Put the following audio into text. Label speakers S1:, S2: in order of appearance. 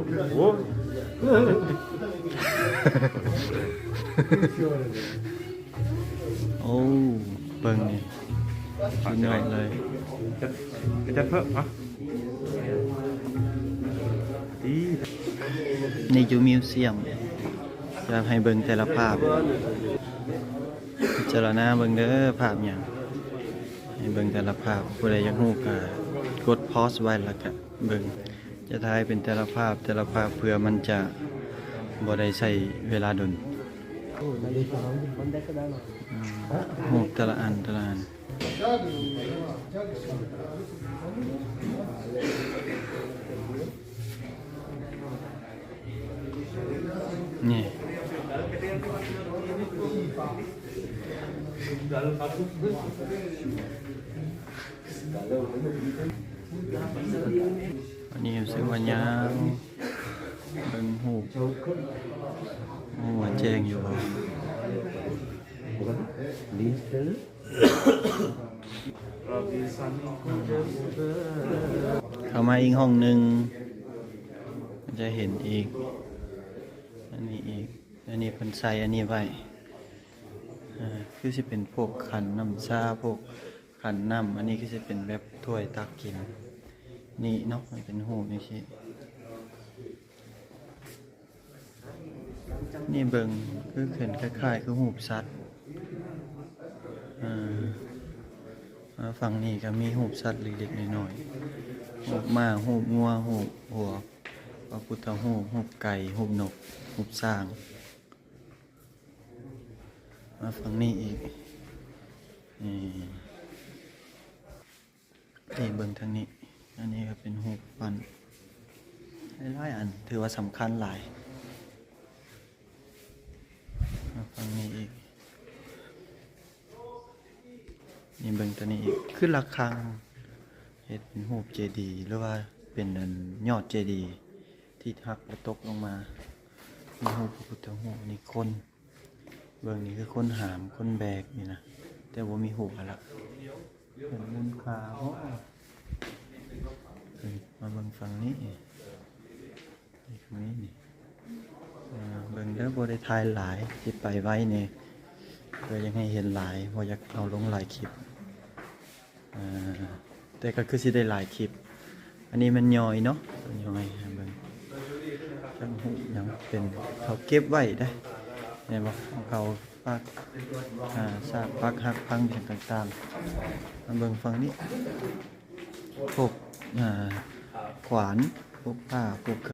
S1: โอ้โอ้เบิ่งนี่ชิ้นใหญ่เลย
S2: จะเพิ่มอ่ะดี
S1: นี่อยู่มิวเซียมจะให้เบิ่งแต่ละภาพพิจารณาเบิ่งเด้อภาพอย่างให้เบิ่งแต่ละภาพผู้ใดอยากรู้ก็กดพอสไว้แล้วก็เบิ่งจะถ่ายเป็นแต่ละภาพเพื่อมันจะบ่ได้ใช้เวลาดนรูปแต่ละอันนี่อันนี้รู้สึกว่ายาวเป็นหูหัวแจ้งอยู่เข้ามาอีกห้องหนึ่งจะเห็นอีกอันนี้อีกอันนี้เพิ่นใส่อันนี้ไว้คือสิเป็นพวกขันน้ำชาพวกขันน้ำอันนี้ก็จะเป็นแบบถ้วยตักกินนี่เนาะมันเป็นหูนี่สินี่เบิ่งคือเห็นคล้ายๆคือหูสัตว์ฝั่งนี้ก็มีหูสัตว์เล็กๆน้อยๆหูม้าหูงัวหูหัวพระพุทธหูไก่หูนกหูสร้างมาฝั่งนี้อีกนี่เบิ่งทางนี้อันนี้ก็เป็นหูฟันหลายอันถือว่าสำคัญหลายมาฝั่งนี้อีกนี่เบิ่งตัวนี้อีกคือระฆังเฮ็ดเป็นรูปเจดีย์หรือว่าเป็นยอดเจดีย์ที่หักและตกลงมามีรูปพระพุทธรูปนี่คนเบิ่งนี่คือคนหามคนแบกนี่นะแต่ว่ามีหัวละเป็นมูลค่ามาเบิ่งฝั่งนี้นี่ฝั่งนี้นี่เบิ่งแล้วบ่ได้ถ่ายหลายสิไปไว้นี่เพื่อยังให้เห็นหลายบ่อยากเอาลงหลายคลิปแต่ก็คือสิได้หลายคลิปอันนี้มันย่อยเนาะย่อยเบิ่งจังหูยังเป็นเขาเก็บไว้ได้เนี่ยบ่เขาปักซากปักหักพังอย่างต่างๆมาเบิ่งฝั่งนี้พวกขวานพวกผ้าพวก